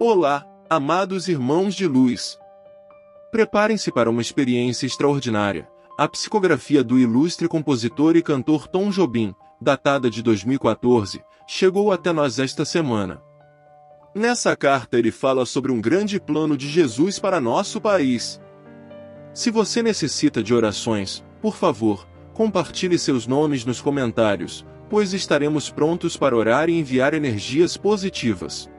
Olá, amados irmãos de luz. Preparem-se para uma experiência extraordinária. A psicografia do ilustre compositor e cantor Tom Jobim, datada de 2014, chegou até nós esta semana. Nessa carta ele fala sobre um grande plano de Jesus para nosso país. Se você necessita de orações, por favor, compartilhe seus nomes nos comentários, pois estaremos prontos para orar e enviar energias positivas.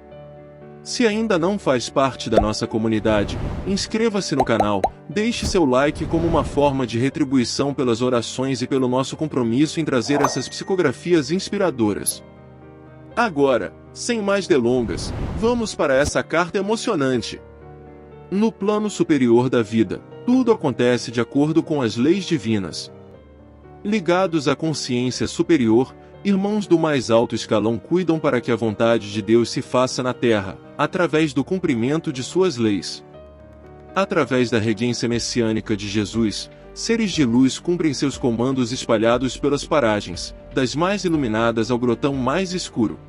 Se ainda não faz parte da nossa comunidade, inscreva-se no canal, deixe seu like como uma forma de retribuição pelas orações e pelo nosso compromisso em trazer essas psicografias inspiradoras. Agora, sem mais delongas, vamos para essa carta emocionante. No plano superior da vida, tudo acontece de acordo com as leis divinas. Ligados à consciência superior, irmãos do mais alto escalão cuidam para que a vontade de Deus se faça na terra, através do cumprimento de suas leis. Através da regência messiânica de Jesus, seres de luz cumprem seus comandos espalhados pelas paragens, das mais iluminadas ao grotão mais escuro.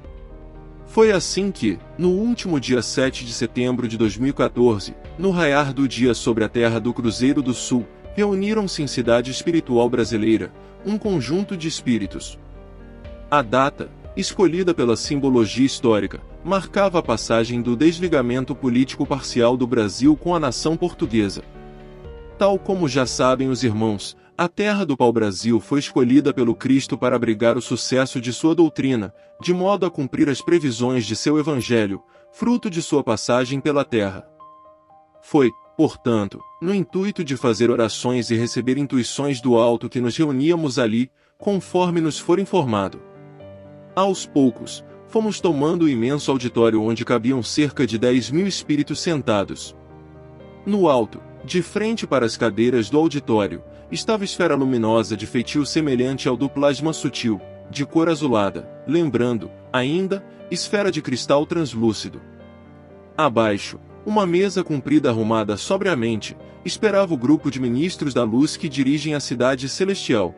Foi assim que, no último dia 7 de setembro de 2014, no raiar do dia sobre a terra do Cruzeiro do Sul, reuniram-se em Cidade Espiritual Brasileira, um conjunto de espíritos. A data, escolhida pela simbologia histórica, marcava a passagem do desligamento político parcial do Brasil com a nação portuguesa. Tal como já sabem os irmãos, a terra do pau-brasil foi escolhida pelo Cristo para abrigar o sucesso de sua doutrina, de modo a cumprir as previsões de seu evangelho, fruto de sua passagem pela terra. Foi, portanto, no intuito de fazer orações e receber intuições do alto que nos reuníamos ali, conforme nos for informado. Aos poucos, fomos tomando o imenso auditório onde cabiam cerca de 10.000 espíritos sentados. No alto, de frente para as cadeiras do auditório, estava esfera luminosa de feitio semelhante ao do plasma sutil, de cor azulada, lembrando, ainda, esfera de cristal translúcido. Abaixo, uma mesa comprida arrumada sobriamente, esperava o grupo de ministros da luz que dirigem a cidade celestial.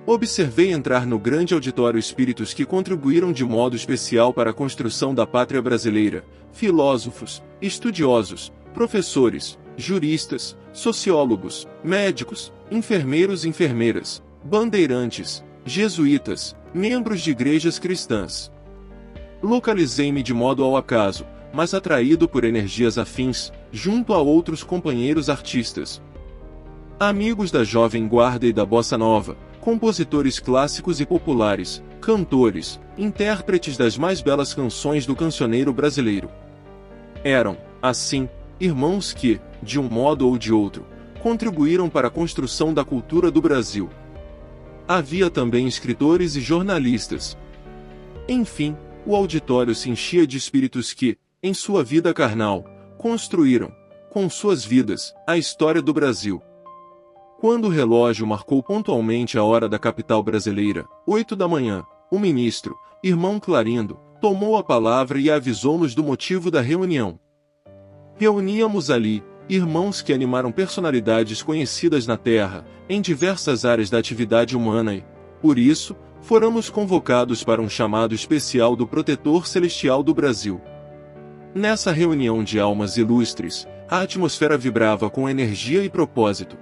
Observei entrar no grande auditório espíritos que contribuíram de modo especial para a construção da pátria brasileira, filósofos, estudiosos, professores, juristas, sociólogos, médicos, enfermeiros e enfermeiras, bandeirantes, jesuítas, membros de igrejas cristãs. Localizei-me de modo ao acaso, mas atraído por energias afins, junto a outros companheiros artistas. Amigos da jovem guarda e da bossa nova, compositores clássicos e populares, cantores, intérpretes das mais belas canções do cancioneiro brasileiro. Eram, assim, irmãos que, de um modo ou de outro, contribuíram para a construção da cultura do Brasil. Havia também escritores e jornalistas. Enfim, o auditório se enchia de espíritos que, em sua vida carnal, construíram, com suas vidas, a história do Brasil. Quando o relógio marcou pontualmente a hora da capital brasileira, 8 da manhã, o ministro, irmão Clarindo, tomou a palavra e avisou-nos do motivo da reunião. Reuníamos ali, irmãos que animaram personalidades conhecidas na Terra, em diversas áreas da atividade humana e, por isso, fomos convocados para um chamado especial do Protetor Celestial do Brasil. Nessa reunião de almas ilustres, a atmosfera vibrava com energia e propósito.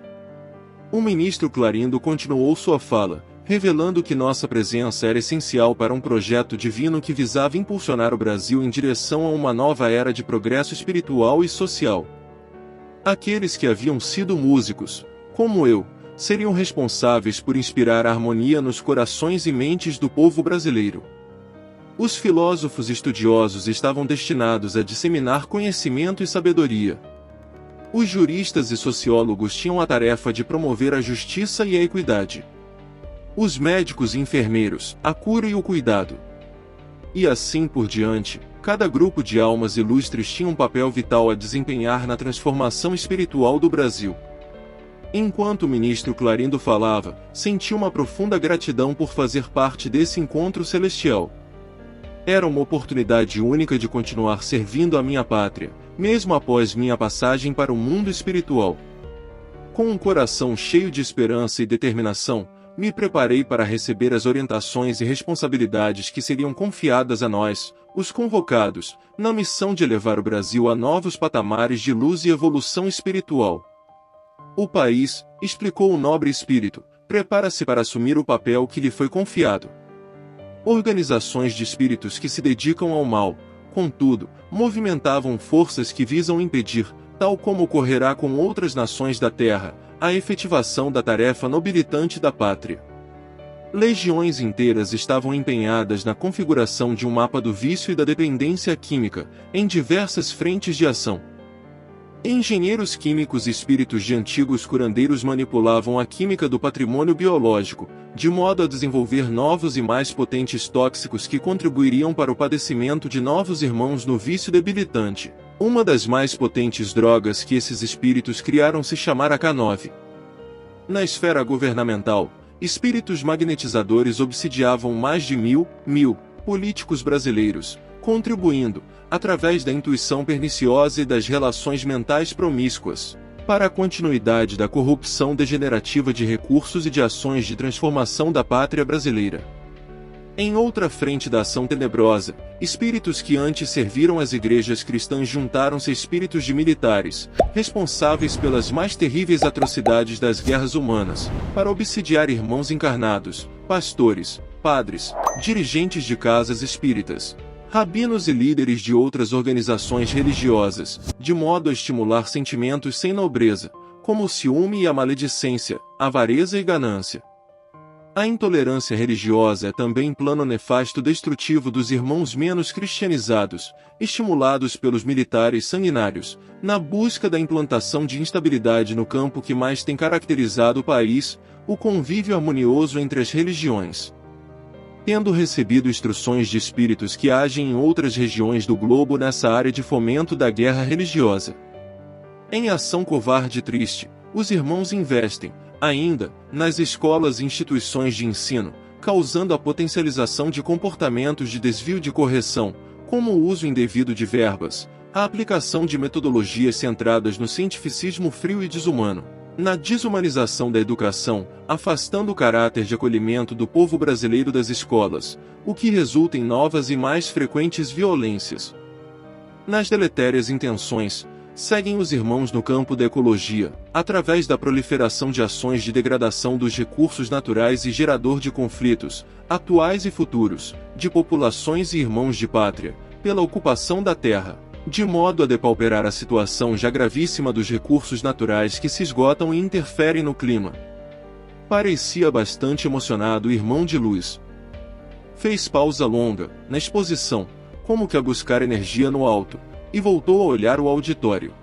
O ministro Clarindo continuou sua fala, revelando que nossa presença era essencial para um projeto divino que visava impulsionar o Brasil em direção a uma nova era de progresso espiritual e social. Aqueles que haviam sido músicos, como eu, seriam responsáveis por inspirar a harmonia nos corações e mentes do povo brasileiro. Os filósofos estudiosos estavam destinados a disseminar conhecimento e sabedoria. Os juristas e sociólogos tinham a tarefa de promover a justiça e a equidade. Os médicos e enfermeiros, a cura e o cuidado. E assim por diante, cada grupo de almas ilustres tinha um papel vital a desempenhar na transformação espiritual do Brasil. Enquanto o ministro Clarindo falava, senti uma profunda gratidão por fazer parte desse encontro celestial. Era uma oportunidade única de continuar servindo a minha pátria, mesmo após minha passagem para o mundo espiritual. Com um coração cheio de esperança e determinação, me preparei para receber as orientações e responsabilidades que seriam confiadas a nós, os convocados, na missão de elevar o Brasil a novos patamares de luz e evolução espiritual. O país, explicou o nobre espírito, prepara-se para assumir o papel que lhe foi confiado. Organizações de espíritos que se dedicam ao mal, contudo, movimentavam forças que visam impedir, tal como ocorrerá com outras nações da Terra, a efetivação da tarefa nobilitante da pátria. Legiões inteiras estavam empenhadas na configuração de um mapa do vício e da dependência química, em diversas frentes de ação. Engenheiros químicos e espíritos de antigos curandeiros manipulavam a química do patrimônio biológico, de modo a desenvolver novos e mais potentes tóxicos que contribuiriam para o padecimento de novos irmãos no vício debilitante. Uma das mais potentes drogas que esses espíritos criaram se chamara K9. Na esfera governamental, espíritos magnetizadores obsidiavam mais de mil políticos brasileiros, contribuindo, através da intuição perniciosa e das relações mentais promíscuas, para a continuidade da corrupção degenerativa de recursos e de ações de transformação da pátria brasileira. Em outra frente da ação tenebrosa, espíritos que antes serviram as igrejas cristãs juntaram-se a espíritos de militares, responsáveis pelas mais terríveis atrocidades das guerras humanas, para obsidiar irmãos encarnados, pastores, padres, dirigentes de casas espíritas, rabinos e líderes de outras organizações religiosas, de modo a estimular sentimentos sem nobreza, como o ciúme e a maledicência, avareza e ganância. A intolerância religiosa é também plano nefasto destrutivo dos irmãos menos cristianizados, estimulados pelos militares sanguinários, na busca da implantação de instabilidade no campo que mais tem caracterizado o país, o convívio harmonioso entre as religiões. Tendo recebido instruções de espíritos que agem em outras regiões do globo nessa área de fomento da guerra religiosa. Em ação covarde e triste, os irmãos investem, ainda, nas escolas e instituições de ensino, causando a potencialização de comportamentos de desvio de correção, como o uso indevido de verbas, a aplicação de metodologias centradas no cientificismo frio e desumano, na desumanização da educação, afastando o caráter de acolhimento do povo brasileiro das escolas, o que resulta em novas e mais frequentes violências. Nas deletérias intenções, seguem os irmãos no campo da ecologia, através da proliferação de ações de degradação dos recursos naturais e gerador de conflitos, atuais e futuros, de populações e irmãos de pátria, pela ocupação da terra, de modo a depauperar a situação já gravíssima dos recursos naturais que se esgotam e interferem no clima. Parecia bastante emocionado o irmão de luz. Fez pausa longa, na exposição, como que a buscar energia no alto, e voltou a olhar o auditório.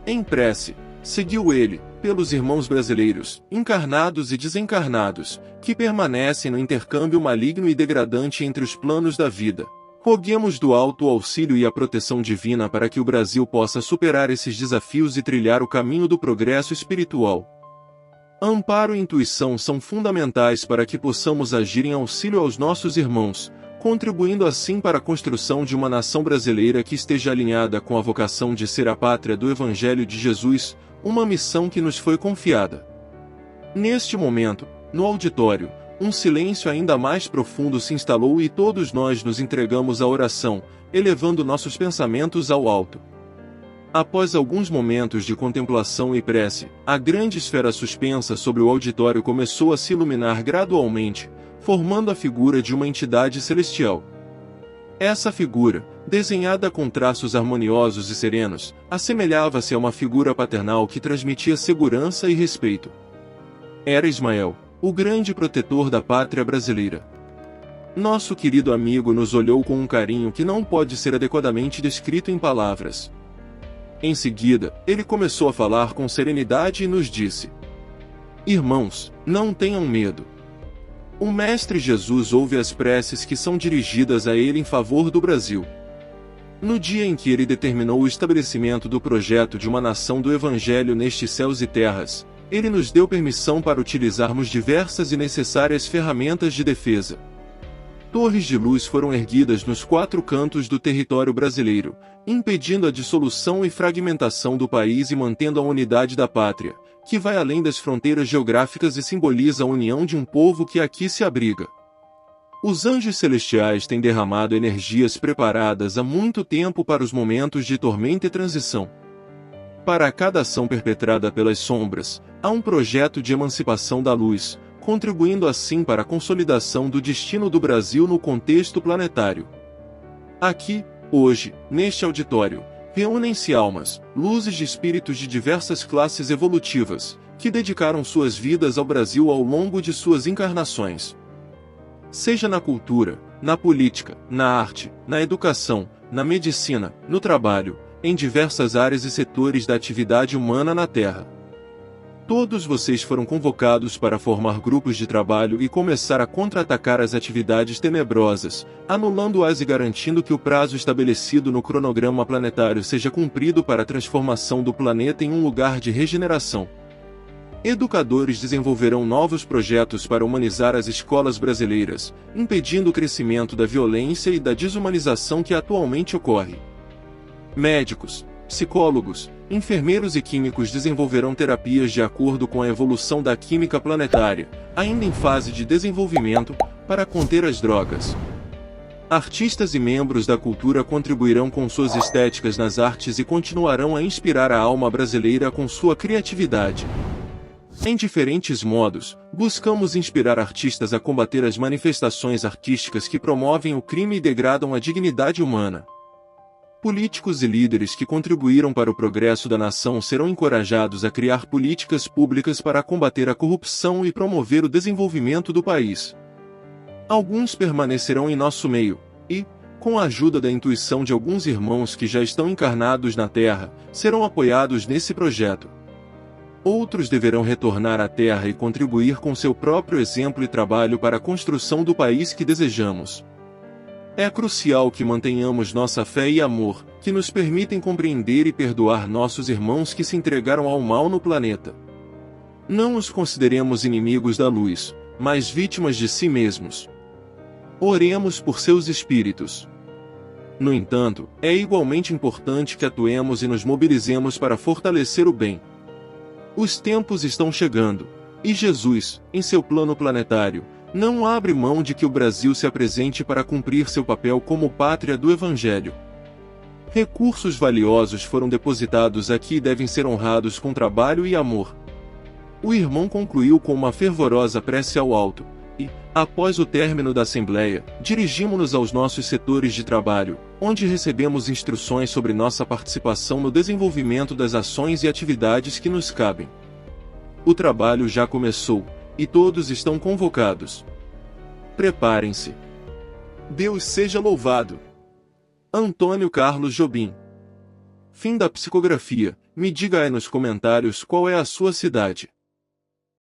Em prece, seguiu ele, pelos irmãos brasileiros, encarnados e desencarnados, que permanecem no intercâmbio maligno e degradante entre os planos da vida. Roguemos do alto o auxílio e a proteção divina para que o Brasil possa superar esses desafios e trilhar o caminho do progresso espiritual. Amparo e intuição são fundamentais para que possamos agir em auxílio aos nossos irmãos, contribuindo assim para a construção de uma nação brasileira que esteja alinhada com a vocação de ser a pátria do Evangelho de Jesus, uma missão que nos foi confiada. Neste momento, no auditório, um silêncio ainda mais profundo se instalou e todos nós nos entregamos à oração, elevando nossos pensamentos ao alto. Após alguns momentos de contemplação e prece, a grande esfera suspensa sobre o auditório começou a se iluminar gradualmente, formando a figura de uma entidade celestial. Essa figura, desenhada com traços harmoniosos e serenos, assemelhava-se a uma figura paternal que transmitia segurança e respeito. Era Ismael, o grande protetor da pátria brasileira. Nosso querido amigo nos olhou com um carinho que não pode ser adequadamente descrito em palavras. Em seguida, ele começou a falar com serenidade e nos disse: Irmãos, não tenham medo. O Mestre Jesus ouve as preces que são dirigidas a ele em favor do Brasil. No dia em que ele determinou o estabelecimento do projeto de uma nação do Evangelho nestes céus e terras, ele nos deu permissão para utilizarmos diversas e necessárias ferramentas de defesa. Torres de luz foram erguidas nos 4 cantos do território brasileiro, impedindo a dissolução e fragmentação do país e mantendo a unidade da pátria, que vai além das fronteiras geográficas e simboliza a união de um povo que aqui se abriga. Os anjos celestiais têm derramado energias preparadas há muito tempo para os momentos de tormenta e transição. Para cada ação perpetrada pelas sombras, há um projeto de emancipação da luz, contribuindo assim para a consolidação do destino do Brasil no contexto planetário. Aqui, hoje, neste auditório, reúnem-se almas, luzes de espíritos de diversas classes evolutivas, que dedicaram suas vidas ao Brasil ao longo de suas encarnações. Seja na cultura, na política, na arte, na educação, na medicina, no trabalho, em diversas áreas e setores da atividade humana na Terra. Todos vocês foram convocados para formar grupos de trabalho e começar a contra-atacar as atividades tenebrosas, anulando-as e garantindo que o prazo estabelecido no cronograma planetário seja cumprido para a transformação do planeta em um lugar de regeneração. Educadores desenvolverão novos projetos para humanizar as escolas brasileiras, impedindo o crescimento da violência e da desumanização que atualmente ocorre. Médicos, psicólogos, enfermeiros e químicos desenvolverão terapias de acordo com a evolução da química planetária, ainda em fase de desenvolvimento, para conter as drogas. Artistas e membros da cultura contribuirão com suas estéticas nas artes e continuarão a inspirar a alma brasileira com sua criatividade. Em diferentes modos, buscamos inspirar artistas a combater as manifestações artísticas que promovem o crime e degradam a dignidade humana. Políticos e líderes que contribuíram para o progresso da nação serão encorajados a criar políticas públicas para combater a corrupção e promover o desenvolvimento do país. Alguns permanecerão em nosso meio, e, com a ajuda da intuição de alguns irmãos que já estão encarnados na Terra, serão apoiados nesse projeto. Outros deverão retornar à Terra e contribuir com seu próprio exemplo e trabalho para a construção do país que desejamos. É crucial que mantenhamos nossa fé e amor, que nos permitem compreender e perdoar nossos irmãos que se entregaram ao mal no planeta. Não os consideremos inimigos da luz, mas vítimas de si mesmos. Oremos por seus espíritos. No entanto, é igualmente importante que atuemos e nos mobilizemos para fortalecer o bem. Os tempos estão chegando, e Jesus, em seu plano planetário, não abre mão de que o Brasil se apresente para cumprir seu papel como pátria do Evangelho. Recursos valiosos foram depositados aqui e devem ser honrados com trabalho e amor. O irmão concluiu com uma fervorosa prece ao alto, e, após o término da Assembleia, dirigimos-nos aos nossos setores de trabalho, onde recebemos instruções sobre nossa participação no desenvolvimento das ações e atividades que nos cabem. O trabalho já começou, e todos estão convocados. Preparem-se. Deus seja louvado. Antônio Carlos Jobim. Fim da psicografia. Me diga aí nos comentários qual é a sua cidade.